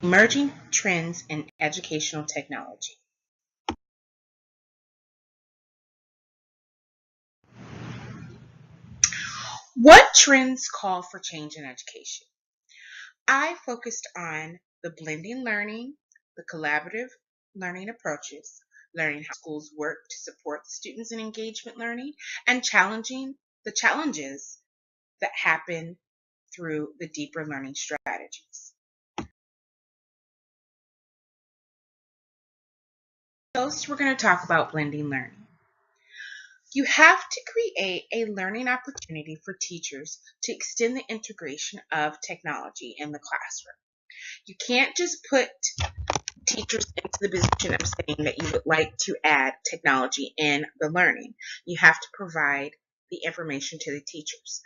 Emerging trends in educational technology. What trends call for change in education? I focused on the blending learning, the collaborative learning approaches, learning how schools work to support students in engagement learning, and challenging the challenges that happen through the deeper learning strategies. First, we're going to talk about blending learning. You have to create a learning opportunity for teachers to extend the integration of technology in the classroom. You can't just put teachers into the position of saying that you would like to add technology in the learning. You have to provide the information to the teachers.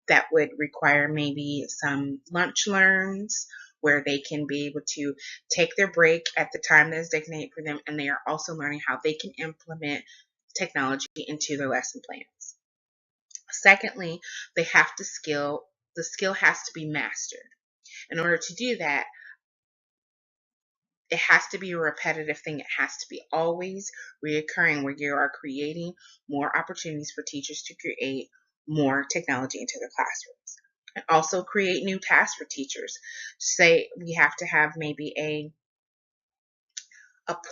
That would require maybe some lunch learns where they can be able to take their break at the time that is designated for them, and they are also learning how they can implement technology into their lesson plans. Secondly, the skill has to be mastered. In order to do that, it has to be a repetitive thing. It has to be always reoccurring, where you are creating more opportunities for teachers to create more technology into their classrooms. And also create new tasks for teachers. Say we have to have maybe a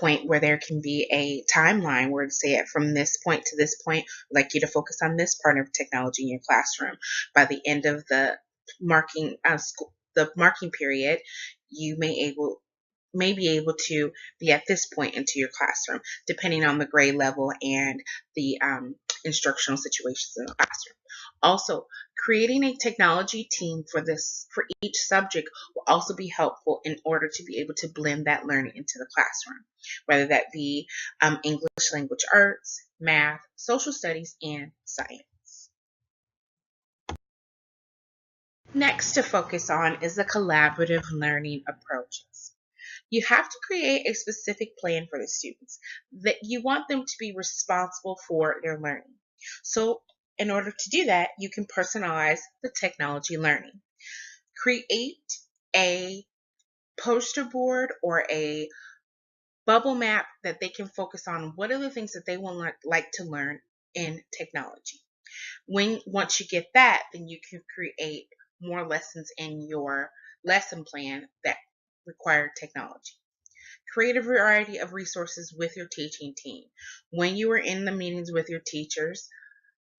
point where there can be a timeline where to say it from this point to this point, I'd like you to focus on this part of technology in your classroom. By the end of the marking period, you may be able to be at this point into your classroom, depending on the grade level and the instructional situations in the classroom. Also, creating a technology team for each subject will also be helpful in order to be able to blend that learning into the classroom, whether that be English language arts, math, social studies, and science. Next to focus on is the collaborative learning approaches. You have to create a specific plan for the students that you want them to be responsible for their learning. So in order to do that, you can personalize the technology learning. Create a poster board or a bubble map that they can focus on what are the things that they would like to learn in technology. Once you get that, then you can create more lessons in your lesson plan that require technology. Create a variety of resources with your teaching team. When you are in the meetings with your teachers,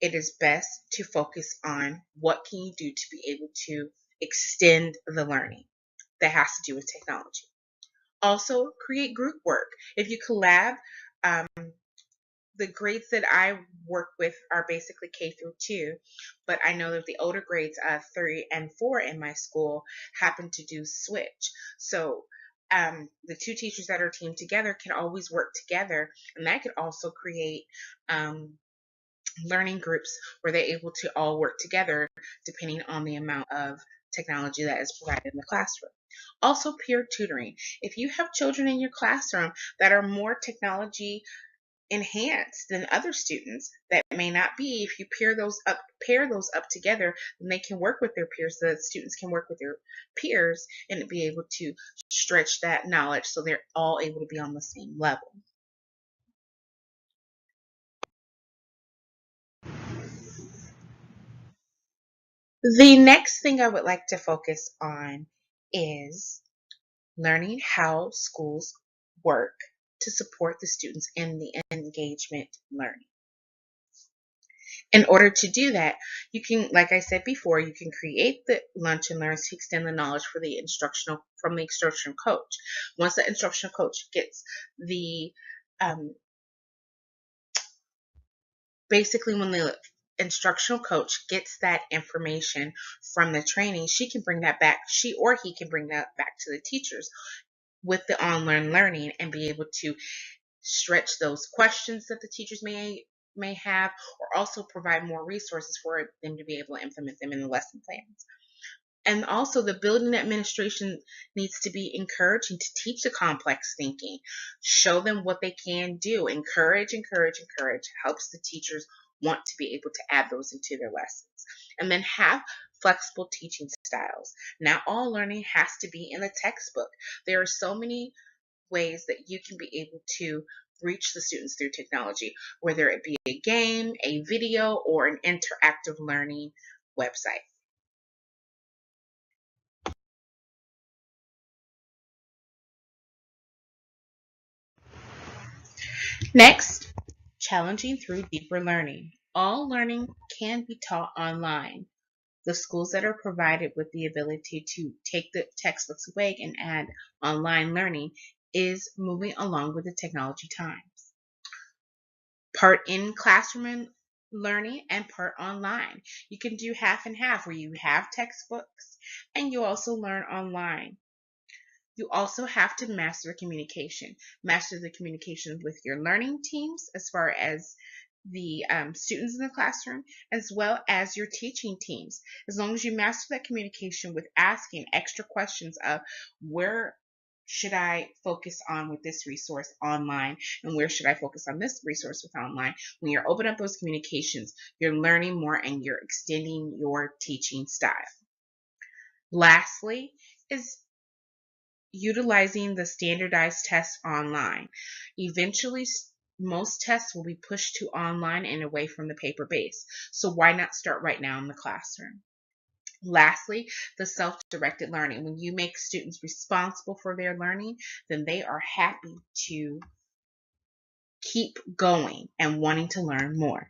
it is best to focus on what can you do to be able to extend the learning that has to do with technology. Also, create group work. If you collab, the grades that I work with are basically K through 2, but I know that the older grades, 3 and 4 in my school, happen to do switch. So the two teachers that are teamed together can always work together, and that could also create learning groups where they're able to all work together depending on the amount of technology that is provided in the classroom. Also, peer tutoring. If you have children in your classroom that are more technology enhanced than other students that may not be, if you pair those up together, then they can work with their peers. The students can work with their peers and be able to stretch that knowledge so they're all able to be on the same level. The next thing I would like to focus on is learning how schools work to support the students in the engagement learning. In order to do that, you can, like I said before, you can create the lunch and learns to extend the knowledge from the instructional coach. Once the instructional coach gets the basically when the instructional coach gets that information from the training, she or he can bring that back to the teachers with the online learning and be able to stretch those questions that the teachers may have, or also provide more resources for them to be able to implement them in the lesson plans. And also, the building administration needs to be encouraging to teach the complex thinking. Show them what they can do. Encourage. Helps the teachers want to be able to add those into their lessons. And then have flexible teaching styles. Not all learning has to be in the textbook. There are so many ways that you can be able to reach the students through technology, whether it be a game, a video, or an interactive learning website. Next, challenging through deeper learning. All learning can be taught online. The schools that are provided with the ability to take the textbooks away and add online learning is moving along with the technology times. Part in classroom learning and part online. You can do half and half where you have textbooks and you also learn online. You also have to master communication. Master the communication with your learning teams as far as the students in the classroom, as well as your teaching teams. As long as you master that communication with asking extra questions of where should I focus on with this resource online and where should I focus on this resource with online, when you're opening up those communications, you're learning more and you're extending your teaching style. Lastly is utilizing the standardized tests online. Eventually, most tests will be pushed to online and away from the paper base. So why not start right now in the classroom? Lastly, the self-directed learning. When you make students responsible for their learning, then they are happy to keep going and wanting to learn more.